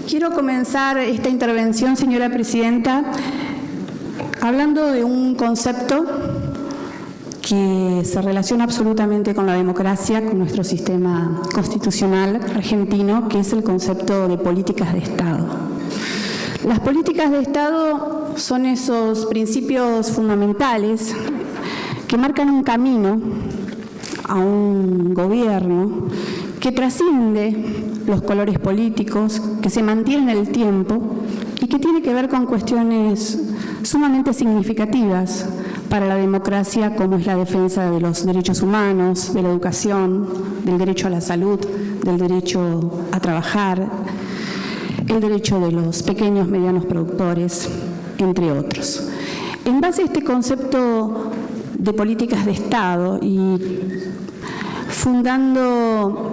Quiero comenzar esta intervención, señora presidenta, hablando de un concepto que se relaciona absolutamente con la democracia, con nuestro sistema constitucional argentino, que es el concepto de políticas de Estado. Las políticas de Estado son esos principios fundamentales que marcan un camino a un gobierno que trasciende los colores políticos, que se mantiene en el tiempo y que tiene que ver con cuestiones sumamente significativas para la democracia, como es la defensa de los derechos humanos, de la educación, del derecho a la salud, del derecho a trabajar, el derecho de los pequeños, medianos productores, entre otros. En base a este concepto de políticas de Estado y fundando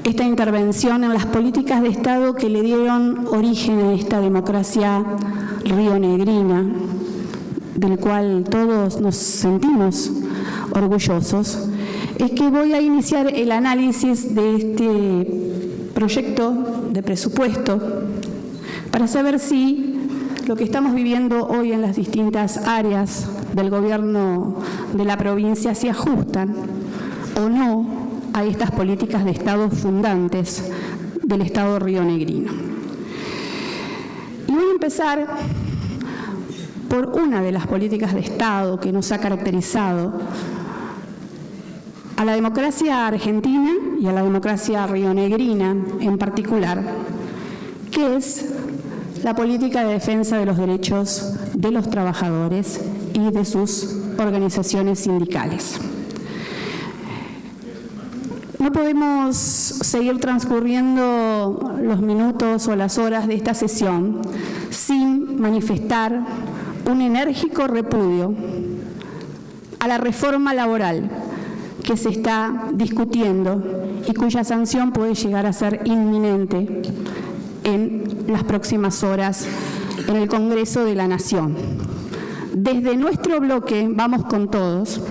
esta intervención en las políticas de Estado que le dieron origen a esta democracia rionegrina, del cual todos nos sentimos orgullosos, es que voy a iniciar el análisis de este proyecto de presupuesto para saber si lo que estamos viviendo hoy en las distintas áreas del gobierno de la provincia se ajustan o no a estas políticas de Estado fundantes del Estado rionegrino. Y voy a empezar por una de las políticas de Estado que nos ha caracterizado a la democracia argentina y a la democracia rionegrina en particular, que es la política de defensa de los derechos de los trabajadores y de sus organizaciones sindicales. No podemos seguir transcurriendo los minutos o las horas de esta sesión sin manifestar un enérgico repudio a la reforma laboral que se está discutiendo y cuya sanción puede llegar a ser inminente en las próximas horas en el Congreso de la Nación. Desde nuestro bloque, Vamos con Todos,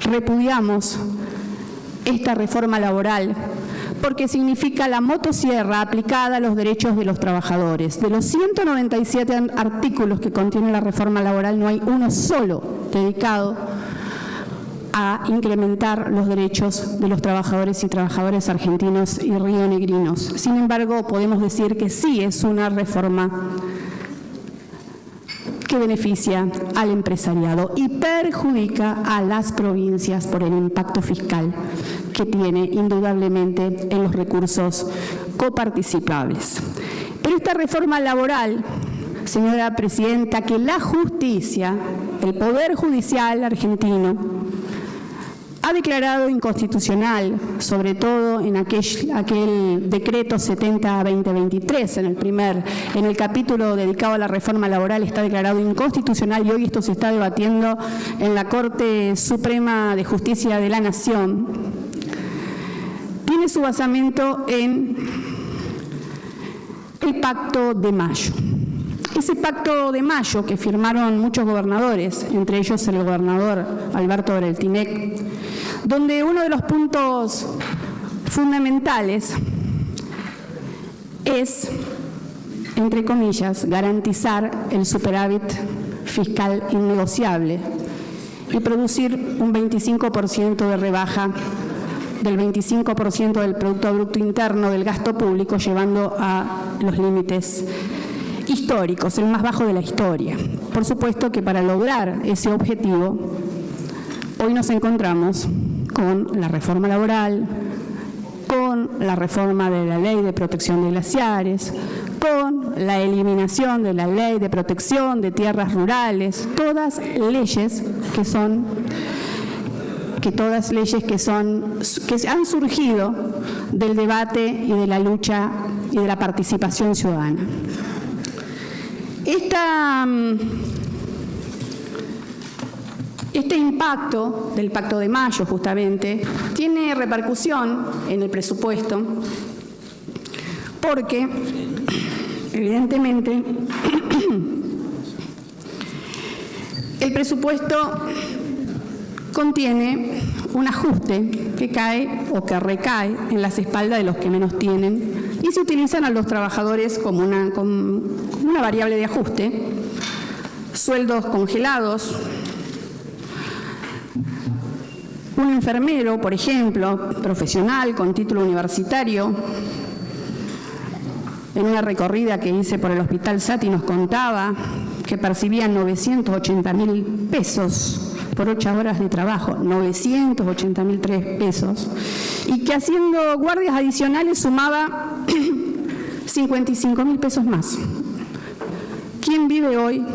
repudiamos esta reforma laboral porque significa la motosierra aplicada a los derechos de los trabajadores. De los 197 artículos que contiene la reforma laboral, no hay uno solo dedicado a incrementar los derechos de los trabajadores y trabajadoras argentinos y rionegrinos. Sin embargo, podemos decir que sí es una reforma que beneficia al empresariado y perjudica a las provincias por el impacto fiscal que tiene indudablemente en los recursos coparticipables. Pero esta reforma laboral, señora presidenta, que la justicia, el Poder Judicial argentino, ha declarado inconstitucional, sobre todo en aquel decreto 70-2023, en el capítulo dedicado a la reforma laboral está declarado inconstitucional y hoy esto se está debatiendo en la Corte Suprema de Justicia de la Nación. Tiene su basamento en el Pacto de Mayo. Ese Pacto de Mayo que firmaron muchos gobernadores, entre ellos el gobernador Alberto Breltinec, donde uno de los puntos fundamentales es, entre comillas, garantizar el superávit fiscal innegociable y producir un 25% de rebaja del 25% del Producto Bruto Interno del gasto público, llevando a los límites históricos, el más bajo de la historia. Por supuesto que para lograr ese objetivo, hoy nos encontramos con la reforma laboral, con la reforma de la Ley de Protección de Glaciares, con la eliminación de la Ley de Protección de Tierras Rurales, todas leyes que han surgido del debate y de la lucha y de la participación ciudadana. Este impacto del Pacto de Mayo, justamente, tiene repercusión en el presupuesto porque, evidentemente, el presupuesto contiene un ajuste que cae o que recae en las espaldas de los que menos tienen y se utilizan a los trabajadores como una variable de ajuste, sueldos congelados. Un enfermero, por ejemplo, profesional con título universitario, en una recorrida que hice por el Hospital Sati nos contaba que percibía 980.000 pesos por 8 horas de trabajo, 980.000 pesos, y que haciendo guardias adicionales sumaba 55.000 pesos más. ¿Quién vive hoy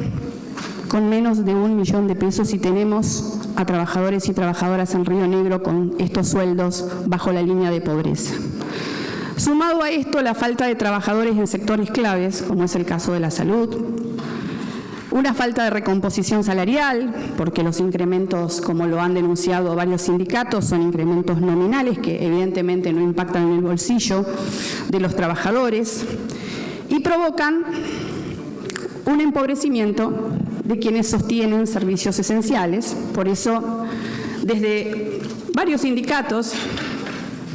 con menos de 1 millón de pesos si tenemos a trabajadores y trabajadoras en Río Negro con estos sueldos bajo la línea de pobreza? Sumado a esto, la falta de trabajadores en sectores claves, como es el caso de la salud, una falta de recomposición salarial, porque los incrementos, como lo han denunciado varios sindicatos, son incrementos nominales que evidentemente no impactan en el bolsillo de los trabajadores y provocan un empobrecimiento de quienes sostienen servicios esenciales. Por eso, desde varios sindicatos,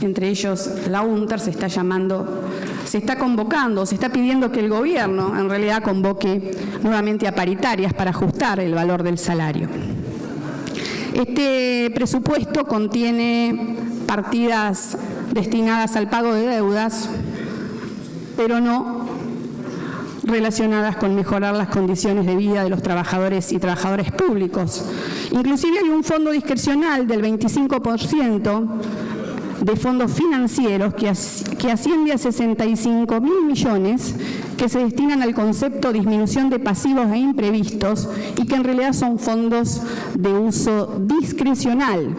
entre ellos la UNTER, se está convocando, se está pidiendo que el gobierno en realidad convoque nuevamente a paritarias para ajustar el valor del salario. Este presupuesto contiene partidas destinadas al pago de deudas, pero no relacionadas con mejorar las condiciones de vida de los trabajadores y trabajadoras públicos. Inclusive hay un fondo discrecional del 25% de fondos financieros que asciende a 65.000 millones que se destinan al concepto de disminución de pasivos e imprevistos y que en realidad son fondos de uso discrecional.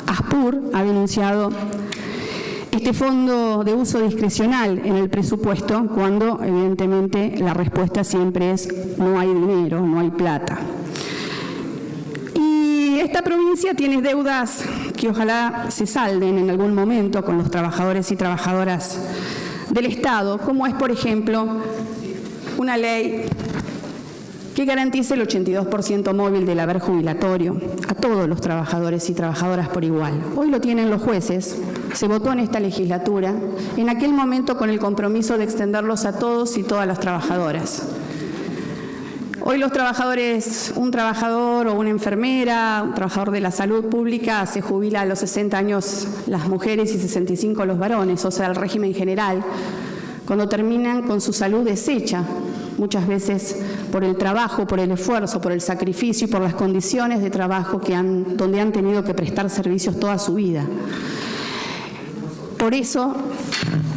ASPUR ha denunciado este fondo de uso discrecional en el presupuesto cuando evidentemente la respuesta siempre es no hay dinero, no hay plata. Y esta provincia tiene deudas que ojalá se salden en algún momento con los trabajadores y trabajadoras del Estado, como es, por ejemplo, una ley que garantice el 82% móvil del haber jubilatorio a todos los trabajadores y trabajadoras por igual. Hoy lo tienen los jueces, se votó en esta legislatura, en aquel momento con el compromiso de extenderlos a todos y todas las trabajadoras. Hoy los trabajadores, un trabajador o una enfermera, un trabajador de la salud pública se jubila a los 60 años las mujeres y 65 los varones, o sea, el régimen general, cuando terminan con su salud deshecha, muchas veces por el trabajo, por el esfuerzo, por el sacrificio y por las condiciones de trabajo donde han tenido que prestar servicios toda su vida. Por eso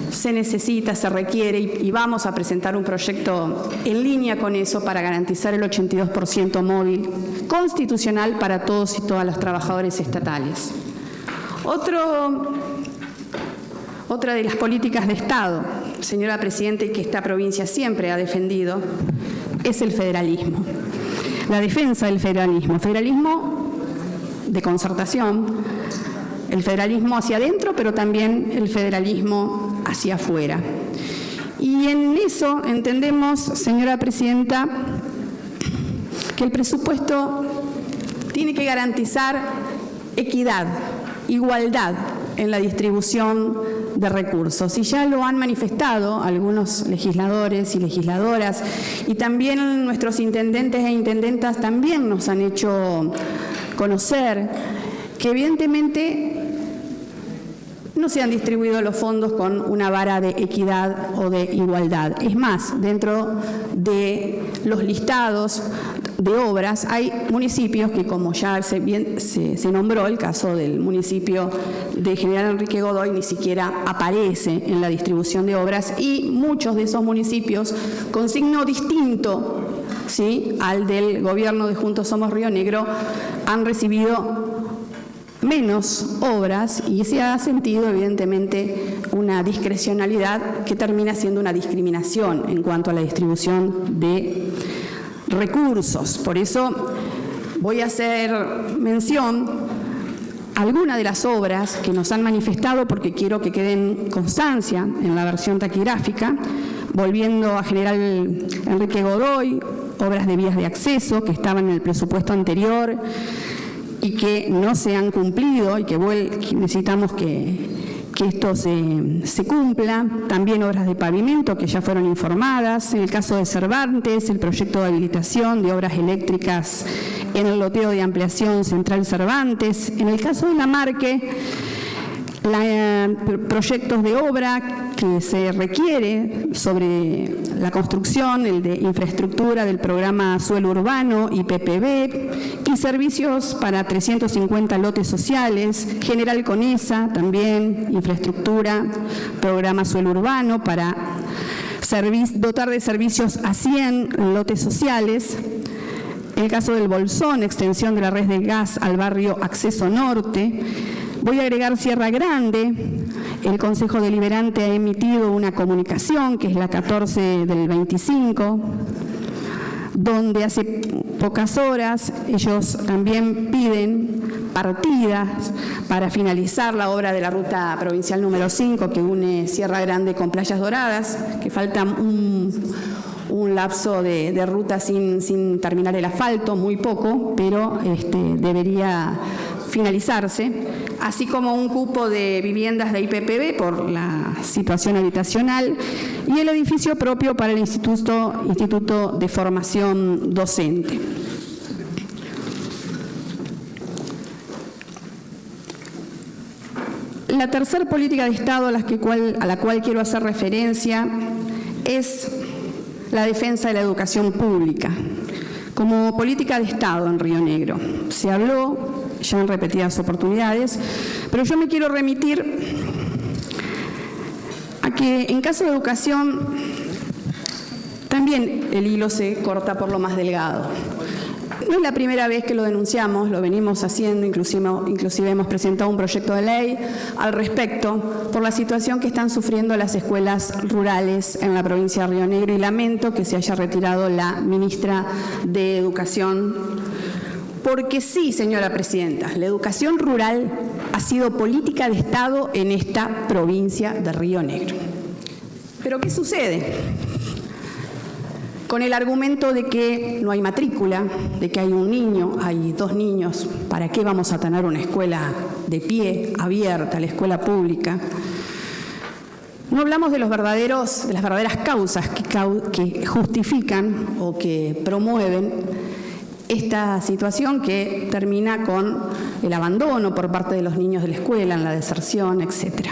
se necesita, se requiere y vamos a presentar un proyecto en línea con eso para garantizar el 82% móvil constitucional para todos y todas los trabajadores estatales. Otra de las políticas de Estado, señora Presidenta, y que esta provincia siempre ha defendido, es el federalismo. La defensa del federalismo de concertación, el federalismo hacia adentro, pero también el federalismo hacia afuera. Y en eso entendemos, señora Presidenta, que el presupuesto tiene que garantizar equidad, igualdad en la distribución de recursos. Y ya lo han manifestado algunos legisladores y legisladoras, y también nuestros intendentes e intendentas también nos han hecho conocer que evidentemente no se han distribuido los fondos con una vara de equidad o de igualdad. Es más, dentro de los listados de obras hay municipios que, como ya se nombró, el caso del municipio de General Enrique Godoy ni siquiera aparece en la distribución de obras, y muchos de esos municipios con signo distinto, ¿sí?, al del gobierno de Juntos Somos Río Negro han recibido menos obras, y se ha sentido evidentemente una discrecionalidad que termina siendo una discriminación en cuanto a la distribución de recursos. Por eso voy a hacer mención a algunas de las obras que nos han manifestado, porque quiero que queden constancia en la versión taquigráfica. Volviendo a General Enrique Godoy, obras de vías de acceso que estaban en el presupuesto anterior y que no se han cumplido y que necesitamos que que esto se cumpla, también obras de pavimento que ya fueron informadas, en el caso de Cervantes, el proyecto de habilitación de obras eléctricas en el loteo de ampliación Central Cervantes, en el caso de Lamarque, proyectos de obra que se requiere sobre la construcción, el de infraestructura del programa Suelo Urbano y PPB, y servicios para 350 lotes sociales, General Conesa también, infraestructura, programa Suelo Urbano para dotar de servicios a 100 lotes sociales. El caso del Bolsón, extensión de la red de gas al barrio Acceso Norte. Voy a agregar Sierra Grande. El Consejo Deliberante ha emitido una comunicación, que es la 14 del 25, donde hace pocas horas ellos también piden partidas para finalizar la obra de la ruta provincial número 5, que une Sierra Grande con Playas Doradas, que falta un lapso de ruta sin terminar el asfalto, muy poco, pero debería finalizarse, así como un cupo de viviendas de IPPB por la situación habitacional y el edificio propio para el Instituto de Formación Docente. La tercera política de Estado a la cual quiero hacer referencia es la defensa de la educación pública como política de Estado en Río Negro. Se habló ya en repetidas oportunidades, pero yo me quiero remitir a que en caso de educación también el hilo se corta por lo más delgado. No es la primera vez que lo denunciamos, lo venimos haciendo, inclusive hemos presentado un proyecto de ley al respecto por la situación que están sufriendo las escuelas rurales en la provincia de Río Negro, y lamento que se haya retirado la ministra de Educación, porque sí, señora presidenta, la educación rural ha sido política de Estado en esta provincia de Río Negro. ¿Pero qué sucede? Con el argumento de que no hay matrícula, de que hay un niño, hay 2 niños, ¿para qué vamos a tener una escuela de pie, abierta, la escuela pública? No hablamos de las verdaderas causas que justifican o que promueven esta situación que termina con el abandono por parte de los niños de la escuela, en la deserción, etc.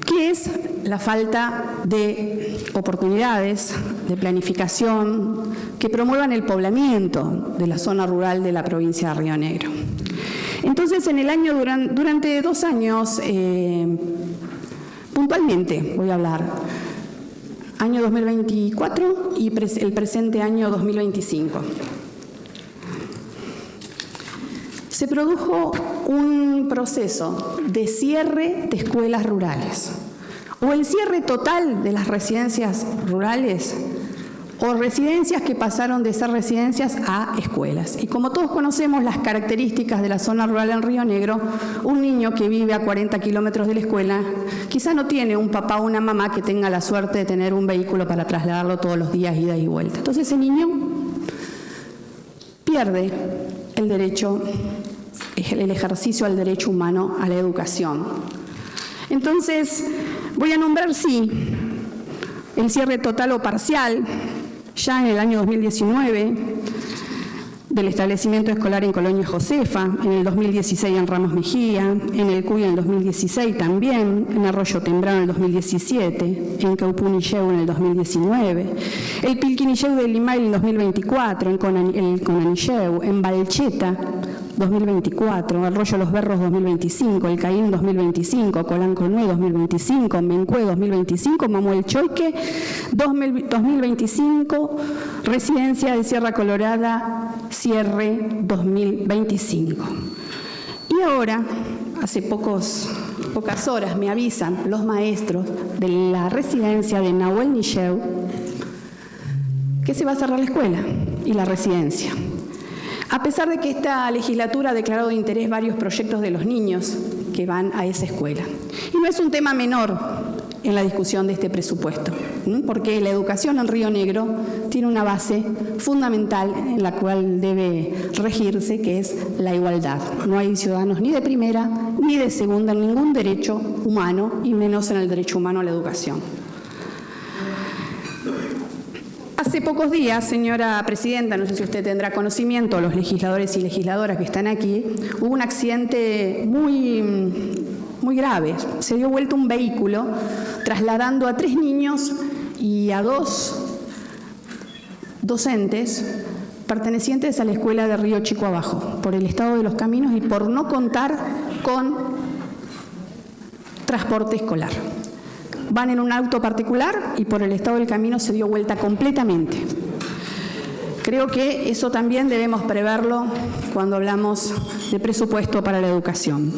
¿Qué es la falta de oportunidades, de planificación que promuevan el poblamiento de la zona rural de la provincia de Río Negro? Entonces, durante 2 años, puntualmente voy a hablar, año 2024 y el presente año 2025, se produjo un proceso de cierre de escuelas rurales, o el cierre total de las residencias rurales, o residencias que pasaron de ser residencias a escuelas. Y como todos conocemos las características de la zona rural en Río Negro, un niño que vive a 40 kilómetros de la escuela quizá no tiene un papá o una mamá que tenga la suerte de tener un vehículo para trasladarlo todos los días, ida y vuelta. Entonces ese niño pierde el derecho, el ejercicio al derecho humano a la educación. Entonces, voy a nombrar, sí, el cierre total o parcial, ya en el año 2019, del establecimiento escolar en Colonia Josefa, en el 2016 en Ramos Mejía, en el Cuy en el 2016 también, en Arroyo Tembrano en el 2017, en Caupunilleu en el 2019, el Pilquinilleu de Limay en el 2024, en Conanilleu, en Balcheta 2024, Arroyo Los Berros 2025, El Caín 2025, Colanconue 2025, Mencue 2025, Mamuel Choique 2025, Residencia de Sierra Colorada, cierre 2025. Y ahora, hace pocas horas me avisan los maestros de la residencia de Nahuel Nilleu que se va a cerrar la escuela y la residencia. A pesar de que esta legislatura ha declarado de interés varios proyectos de los niños que van a esa escuela. Y no es un tema menor en la discusión de este presupuesto, porque la educación en Río Negro tiene una base fundamental en la cual debe regirse, que es la igualdad. No hay ciudadanos ni de primera ni de segunda en ningún derecho humano, y menos en el derecho humano a la educación. Hace pocos días, señora presidenta, no sé si usted tendrá conocimiento, los legisladores y legisladoras que están aquí, hubo un accidente muy grave. Se dio vuelta un vehículo trasladando a 3 niños y a 2 docentes pertenecientes a la escuela de Río Chico Abajo, por el estado de los caminos y por no contar con transporte escolar. Van en un auto particular y por el estado del camino se dio vuelta completamente. Creo que eso también debemos preverlo cuando hablamos de presupuesto para la educación.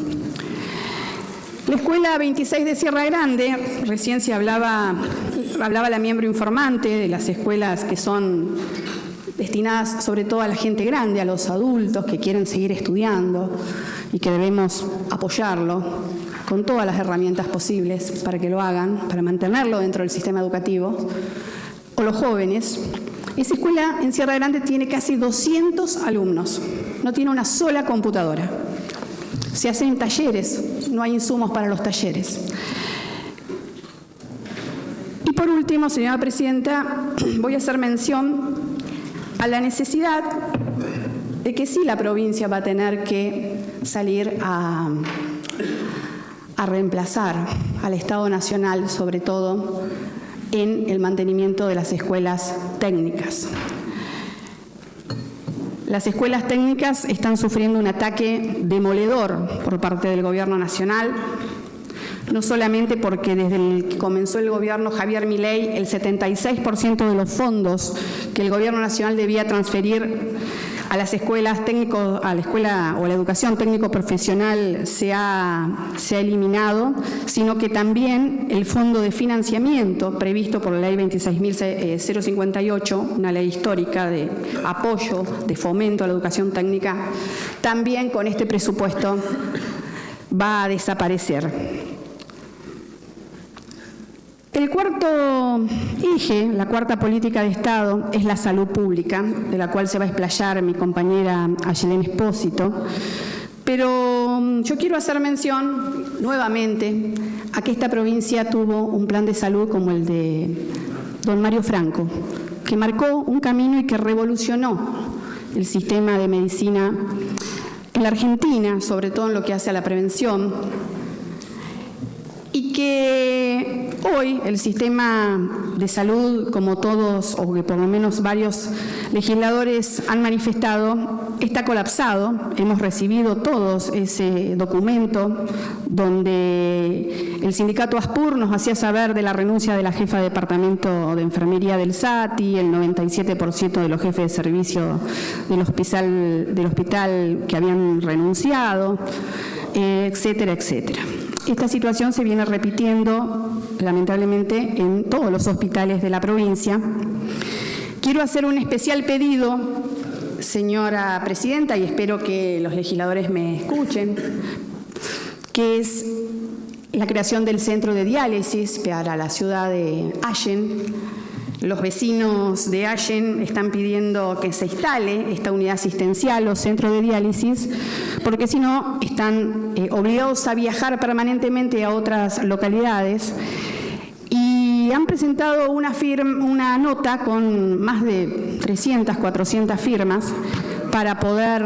La escuela 26 de Sierra Grande, recién se hablaba la miembro informante de las escuelas que son destinadas sobre todo a la gente grande, a los adultos que quieren seguir estudiando y que debemos apoyarlo con todas las herramientas posibles para que lo hagan, para mantenerlo dentro del sistema educativo, o los jóvenes. Esa escuela en Sierra Grande tiene casi 200 alumnos, no tiene una sola computadora. Se hacen talleres, no hay insumos para los talleres. Y por último, señora presidenta, voy a hacer mención a la necesidad de que sí la provincia va a tener que salir a reemplazar al Estado Nacional, sobre todo en el mantenimiento de las escuelas técnicas. Las escuelas técnicas están sufriendo un ataque demoledor por parte del Gobierno Nacional, no solamente porque desde el que comenzó el gobierno Javier Milei, el 76% de los fondos que el Gobierno Nacional debía transferir a las escuelas técnicos, a la escuela o la educación técnico-profesional se ha eliminado, sino que también el fondo de financiamiento previsto por la ley 26.058, una ley histórica de apoyo, de fomento a la educación técnica, también con este presupuesto va a desaparecer. El cuarto eje, la cuarta política de Estado, es la salud pública, de la cual se va a explayar mi compañera Ayelén Espósito. Pero yo quiero hacer mención nuevamente a que esta provincia tuvo un plan de salud como el de don Mario Franco, que marcó un camino y que revolucionó el sistema de medicina en la Argentina, sobre todo en lo que hace a la prevención, y que hoy el sistema de salud, como todos, o que por lo menos varios legisladores han manifestado, está colapsado. Hemos recibido todos ese documento donde el sindicato ASPUR nos hacía saber de la renuncia de la jefa de departamento de enfermería del SATI, el 97% de los jefes de servicio del hospital que habían renunciado, etcétera, etcétera. Esta situación se viene repitiendo, lamentablemente, en todos los hospitales de la provincia. Quiero hacer un especial pedido, señora presidenta, y espero que los legisladores me escuchen, que es la creación del centro de diálisis para la ciudad de Allen. Los vecinos de Allen están pidiendo que se instale esta unidad asistencial o centro de diálisis, porque si no están obligados a viajar permanentemente a otras localidades, y han presentado una nota con más de 300, 400 firmas para poder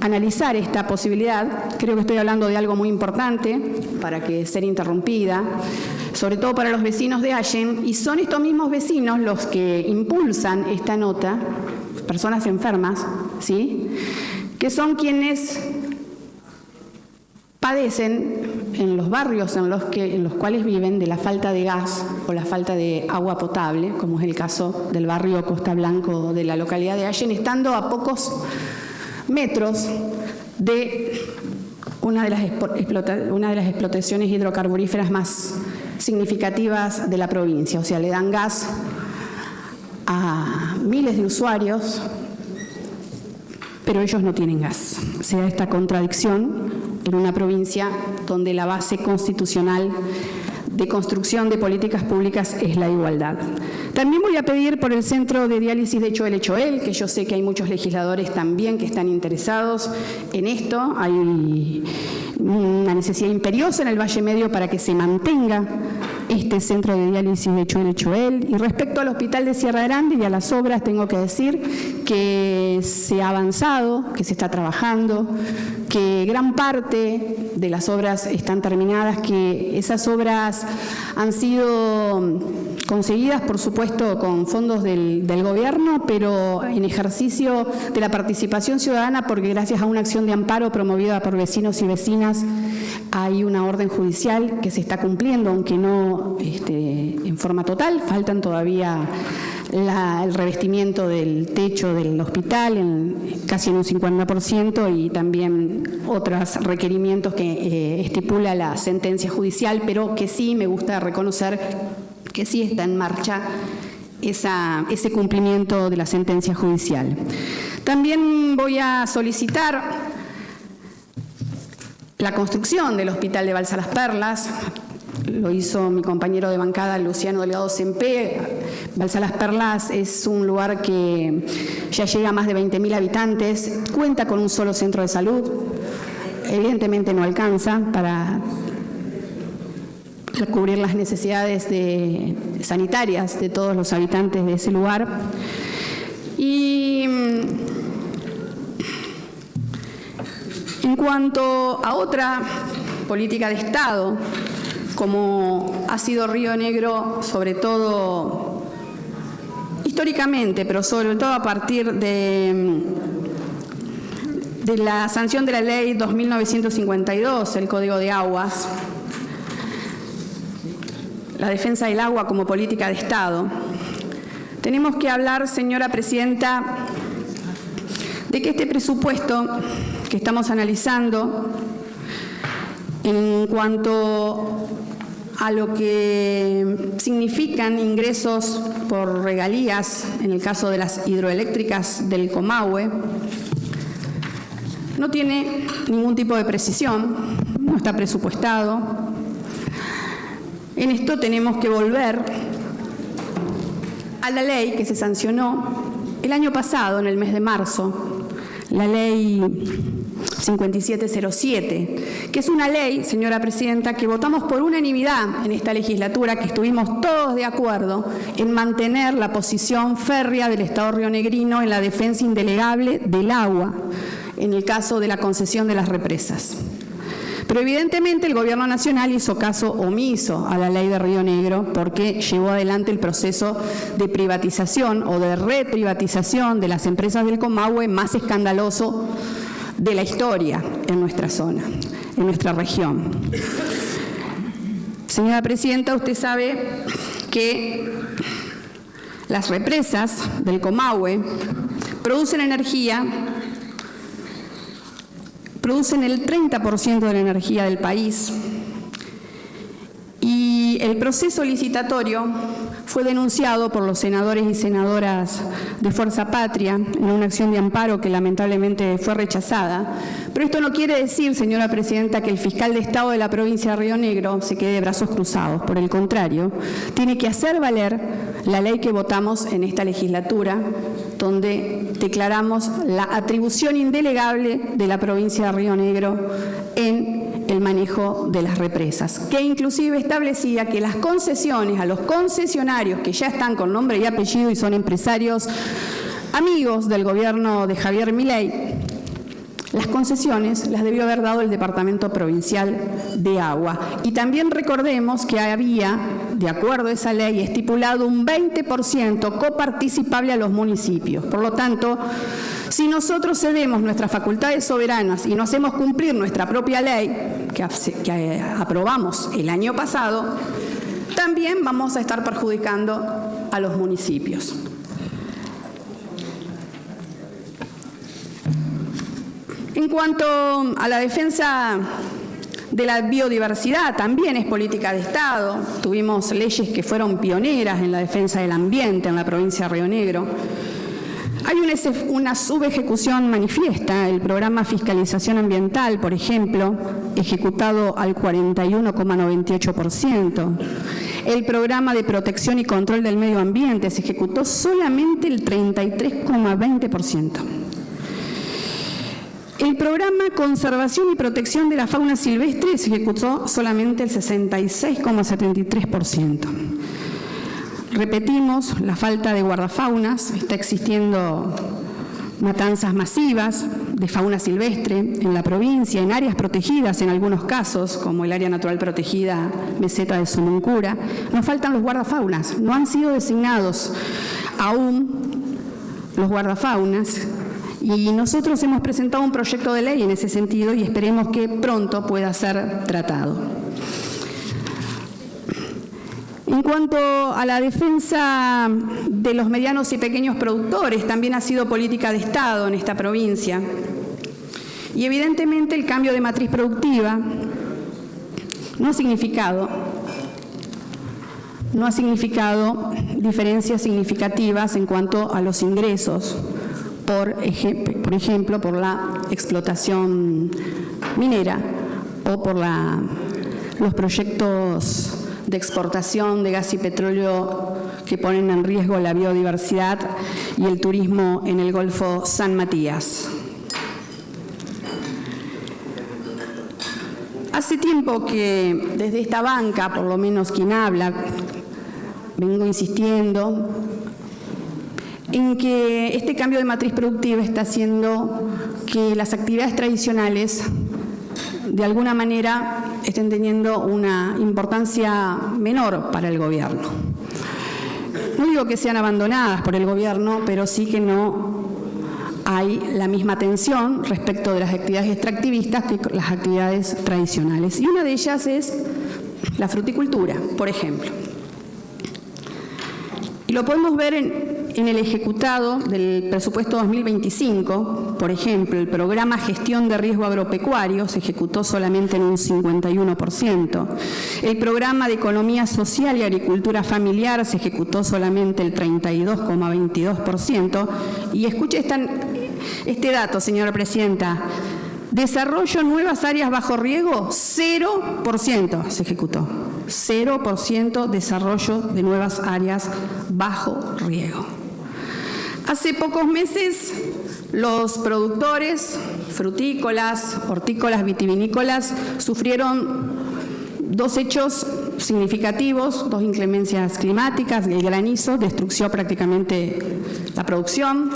analizar esta posibilidad. Creo que estoy hablando de algo muy importante para que sea interrumpida, sobre todo para los vecinos de Allen, y son estos mismos vecinos los que impulsan esta nota, personas enfermas, ¿sí?, que son quienes padecen en los barrios en los cuales viven de la falta de gas o la falta de agua potable, como es el caso del barrio Costa Blanco de la localidad de Allen, estando a pocos metros de una de las explotaciones hidrocarburíferas más significativas de la provincia. O sea, le dan gas a miles de usuarios, pero ellos no tienen gas. Se da esta contradicción en una provincia donde la base constitucional de construcción de políticas públicas es la igualdad. También voy a pedir por el Centro de Diálisis de Choel Echoel, que yo sé que hay muchos legisladores también que están interesados en esto. Hay una necesidad imperiosa en el Valle Medio para que se mantenga este Centro de Diálisis de Choel Echoel. Y respecto al Hospital de Sierra Grande y a las obras, tengo que decir que se ha avanzado, que se está trabajando, que gran parte de las obras están terminadas, que esas obras han sido conseguidas, por supuesto, con fondos del gobierno, pero en ejercicio de la participación ciudadana, porque gracias a una acción de amparo promovida por vecinos y vecinas hay una orden judicial que se está cumpliendo, aunque no en forma total. Faltan todavía el revestimiento del techo del hospital casi en un 50% y también otros requerimientos que estipula la sentencia judicial, pero que sí me gusta reconocer que sí está en marcha ese cumplimiento de la sentencia judicial. También voy a solicitar la construcción del Hospital de Balsa Las Perlas. Lo hizo mi compañero de bancada, Luciano Delgado Sempé. Balsa Las Perlas es un lugar que ya llega a más de 20.000 habitantes, cuenta con un solo centro de salud, evidentemente no alcanza para cubrir las necesidades sanitarias de todos los habitantes de ese lugar. Y en cuanto a otra política de Estado, como ha sido Río Negro, sobre todo históricamente, pero sobre todo a partir de la sanción de la Ley 2952, el Código de Aguas, la defensa del agua como política de Estado. Tenemos que hablar, señora Presidenta, de que este presupuesto que estamos analizando, en cuanto a lo que significan ingresos por regalías, en el caso de las hidroeléctricas del Comahue, no tiene ningún tipo de precisión, no está presupuestado. En esto tenemos que volver a la ley que se sancionó el año pasado, en el mes de marzo, la ley 5707, que es una ley, señora Presidenta, que votamos por unanimidad en esta legislatura, que estuvimos todos de acuerdo en mantener la posición férrea del Estado rionegrino en la defensa indelegable del agua, en el caso de la concesión de las represas. Pero evidentemente el Gobierno Nacional hizo caso omiso a la ley de Río Negro porque llevó adelante el proceso de privatización o de reprivatización de las empresas del Comahue más escandaloso de la historia en nuestra zona, en nuestra región. Señora Presidenta, usted sabe que las represas del Comahue producen energía, producen el 30% de la energía del país, y el proceso licitatorio fue denunciado por los senadores y senadoras de Fuerza Patria en una acción de amparo que lamentablemente fue rechazada. Pero esto no quiere decir, señora Presidenta, que el fiscal de Estado de la provincia de Río Negro se quede de brazos cruzados. Por el contrario, tiene que hacer valer la ley que votamos en esta legislatura, donde declaramos la atribución indelegable de la provincia de Río Negro en el manejo de las represas, que inclusive establecía que las concesiones a los concesionarios que ya están con nombre y apellido y son empresarios amigos del gobierno de Javier Milei, las concesiones las debió haber dado el Departamento Provincial de Agua. Y también recordemos que había, de acuerdo a esa ley, estipulado un 20% coparticipable a los municipios. Por lo tanto, si nosotros cedemos nuestras facultades soberanas y no hacemos cumplir nuestra propia ley, que aprobamos el año pasado, también vamos a estar perjudicando a los municipios. En cuanto a la defensa de la biodiversidad, también es política de Estado. Tuvimos leyes que fueron pioneras en la defensa del ambiente en la provincia de Río Negro. Hay una subejecución manifiesta. El programa Fiscalización Ambiental, por ejemplo, ejecutado al 41,98%. El programa de Protección y Control del Medio Ambiente se ejecutó solamente el 33,20%. El programa Conservación y Protección de la Fauna Silvestre se ejecutó solamente el 66,73%. Repetimos, la falta de guardafaunas, está existiendo matanzas masivas de fauna silvestre en la provincia, en áreas protegidas en algunos casos, como el área natural protegida Meseta de Somoncura. Nos faltan los guardafaunas, no han sido designados aún los guardafaunas y nosotros hemos presentado un proyecto de ley en ese sentido y esperemos que pronto pueda ser tratado. En cuanto a la defensa de los medianos y pequeños productores, también ha sido política de Estado en esta provincia. Y evidentemente el cambio de matriz productiva no ha significado diferencias significativas en cuanto a los ingresos, por ejemplo, por la explotación minera o por los proyectos de exportación de gas y petróleo que ponen en riesgo la biodiversidad y el turismo en el Golfo San Matías. Hace tiempo que desde esta banca, por lo menos quien habla, vengo insistiendo en que este cambio de matriz productiva está haciendo que las actividades tradicionales de alguna manera estén teniendo una importancia menor para el gobierno. No digo que sean abandonadas por el gobierno, pero sí que no hay la misma atención respecto de las actividades extractivistas que las actividades tradicionales. Y una de ellas es la fruticultura, por ejemplo. Y lo podemos ver en el ejecutado del presupuesto 2025, por ejemplo, el programa Gestión de Riesgo Agropecuario se ejecutó solamente en un 51%, el programa de Economía Social y Agricultura Familiar se ejecutó solamente el 32,22%, y escuche este dato, señora presidenta, desarrollo nuevas áreas bajo riego, 0% se ejecutó, 0% desarrollo de nuevas áreas bajo riego. Hace pocos meses, los productores frutícolas, hortícolas, vitivinícolas sufrieron dos hechos significativos, dos inclemencias climáticas, el granizo destruyó prácticamente la producción.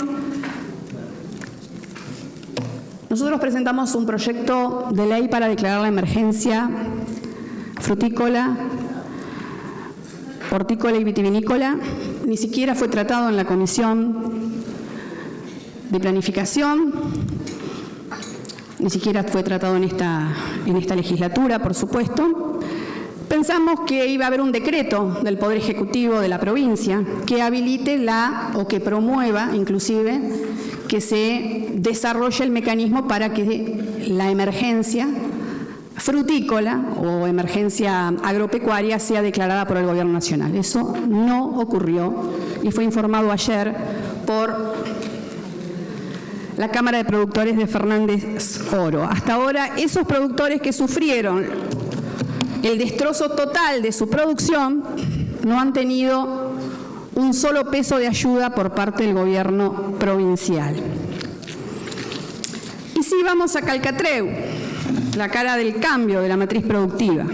Nosotros presentamos un proyecto de ley para declarar la emergencia frutícola, hortícola y vitivinícola. Ni siquiera fue tratado en la Comisión de Planificación, ni siquiera fue tratado en esta legislatura, por supuesto. Pensamos que iba a haber un decreto del Poder Ejecutivo de la provincia que habilite o que promueva, inclusive, que se desarrolle el mecanismo para que la emergencia frutícola o emergencia agropecuaria sea declarada por el Gobierno Nacional. Eso no ocurrió y fue informado ayer por la Cámara de Productores de Fernández Oro. Hasta ahora, esos productores que sufrieron el destrozo total de su producción no han tenido un solo peso de ayuda por parte del gobierno provincial. Y si vamos a Calcatreu, la cara del cambio de la matriz productiva.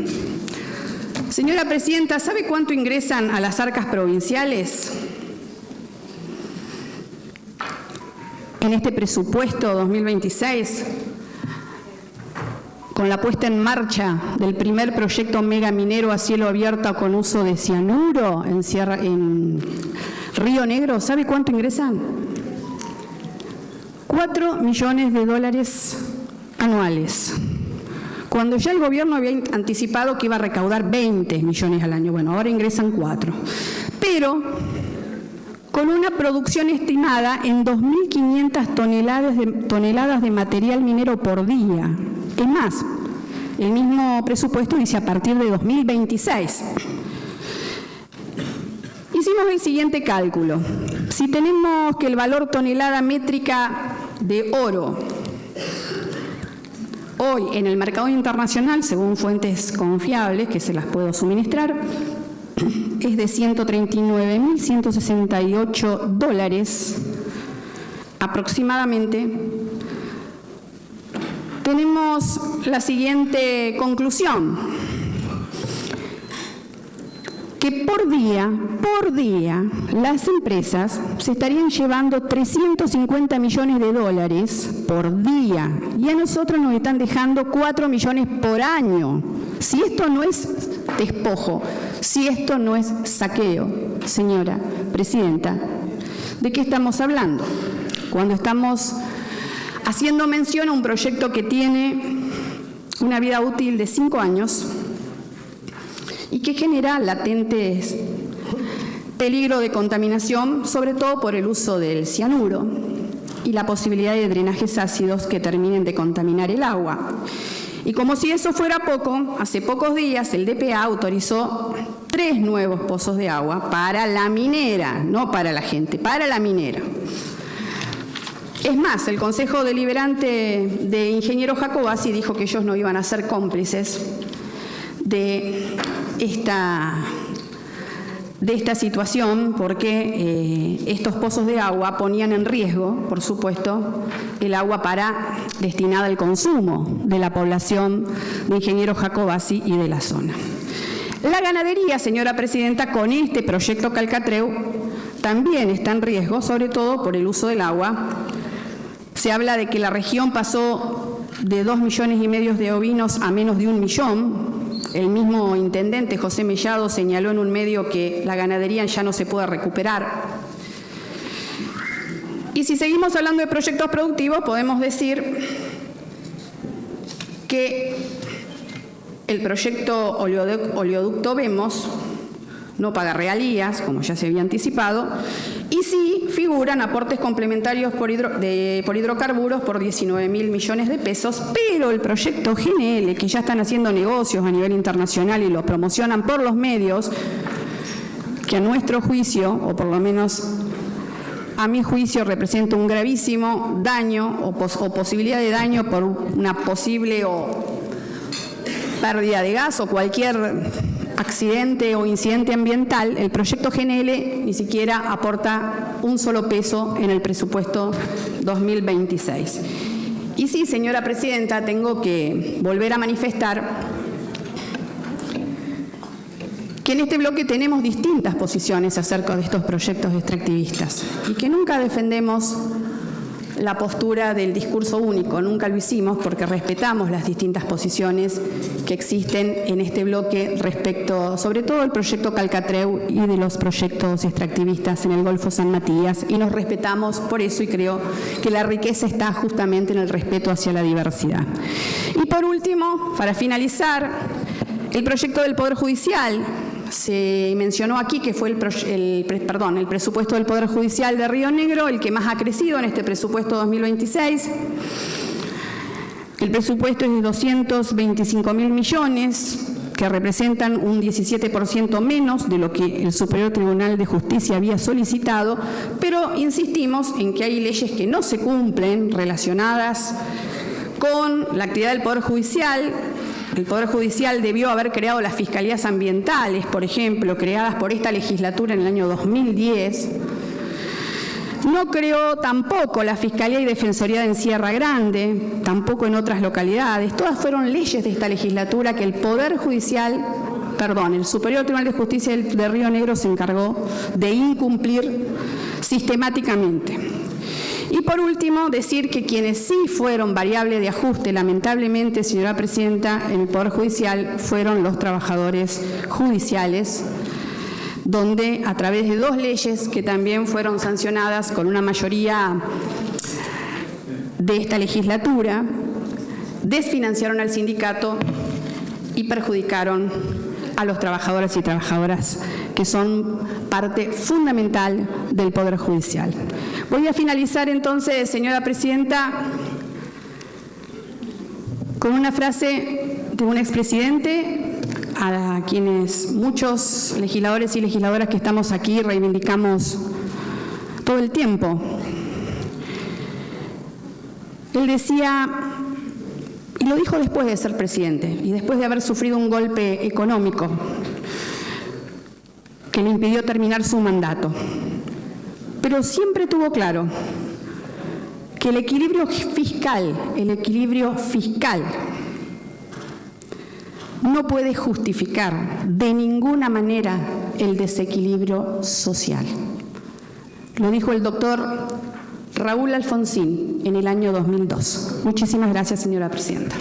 Señora presidenta, ¿sabe cuánto ingresan a las arcas provinciales en este presupuesto 2026? Con la puesta en marcha del primer proyecto megaminero a cielo abierto con uso de cianuro en Río Negro, ¿sabe cuánto ingresan? $4 millones anuales. Cuando ya el gobierno había anticipado que iba a recaudar 20 millones al año. Bueno, ahora ingresan 4. Pero con una producción estimada en 2.500 toneladas de material minero por día. Es más, el mismo presupuesto dice a partir de 2026. Y Hicimos el siguiente cálculo. Si tenemos que el valor tonelada métrica de oro hoy en el mercado internacional, según fuentes confiables que se las puedo suministrar, es de $139.168 aproximadamente, tenemos la siguiente conclusión, que por día, las empresas se estarían llevando 350 millones de dólares por día y a nosotros nos están dejando 4 millones por año. Si esto no es despojo, si esto no es saqueo, señora presidenta, ¿de qué estamos hablando? Cuando estamos haciendo mención a un proyecto que tiene una vida útil de 5 años y que genera latentes peligro de contaminación, sobre todo por el uso del cianuro y la posibilidad de drenajes ácidos que terminen de contaminar el agua. Y como si eso fuera poco, hace pocos días el DPA autorizó 3 nuevos pozos de agua para la minera, no para la gente, para la minera. Es más, el Consejo Deliberante de Ingeniero Jacobasi dijo que ellos no iban a ser cómplices de esta situación porque estos pozos de agua ponían en riesgo, por supuesto, el agua destinada al consumo de la población de Ingeniero Jacobasi y de la zona. La ganadería, señora presidenta, con este proyecto Calcatreu también está en riesgo, sobre todo por el uso del agua. Se habla de que la región pasó de 2,5 millones de ovinos a menos de 1 millón. El mismo intendente José Mellado señaló en un medio que la ganadería ya no se puede recuperar. Y si seguimos hablando de proyectos productivos, podemos decir que el proyecto oleoducto Vemos no paga regalías, como ya se había anticipado, y sí figuran aportes complementarios por hidrocarburos por 19.000 millones de pesos, pero el proyecto GNL, que ya están haciendo negocios a nivel internacional y lo promocionan por los medios, que a nuestro juicio, o por lo menos a mi juicio, representa un gravísimo daño o posibilidad de daño por una posible pérdida de gas o cualquier accidente o incidente ambiental. El proyecto GNL ni siquiera aporta un solo peso en el presupuesto 2026. Y sí, señora presidenta, tengo que volver a manifestar que en este bloque tenemos distintas posiciones acerca de estos proyectos extractivistas y que nunca defendemos la postura del discurso único, nunca lo hicimos porque respetamos las distintas posiciones que existen en este bloque respecto, sobre todo, al proyecto Calcatreu y de los proyectos extractivistas en el Golfo San Matías, y nos respetamos por eso, y creo que la riqueza está justamente en el respeto hacia la diversidad. Y por último, para finalizar, el proyecto del Poder Judicial. Se mencionó aquí que fue el presupuesto del Poder Judicial de Río Negro el que más ha crecido en este presupuesto 2026. El presupuesto es de 225.000 millones, que representan un 17% menos de lo que el Superior Tribunal de Justicia había solicitado, pero insistimos en que hay leyes que no se cumplen relacionadas con la actividad del Poder Judicial. El Poder Judicial debió haber creado las fiscalías ambientales, por ejemplo, creadas por esta legislatura en el año 2010. No creó tampoco la Fiscalía y Defensoría en Sierra Grande, tampoco en otras localidades. Todas fueron leyes de esta legislatura que el Superior Tribunal de Justicia de Río Negro se encargó de incumplir sistemáticamente. Y por último, decir que quienes sí fueron variable de ajuste, lamentablemente, señora presidenta, en el Poder Judicial fueron los trabajadores judiciales, donde a través de 2 leyes que también fueron sancionadas con una mayoría de esta legislatura, desfinanciaron al sindicato y perjudicaron a los trabajadores y trabajadoras que son parte fundamental del Poder Judicial. Voy a finalizar entonces, señora presidenta, con una frase de un expresidente a quienes muchos legisladores y legisladoras que estamos aquí reivindicamos todo el tiempo. Él decía, y lo dijo después de ser presidente y después de haber sufrido un golpe económico que le impidió terminar su mandato, pero siempre tuvo claro que el equilibrio fiscal no puede justificar de ninguna manera el desequilibrio social. Lo dijo el doctor Raúl Alfonsín en el año 2002. Muchísimas gracias, señora presidenta.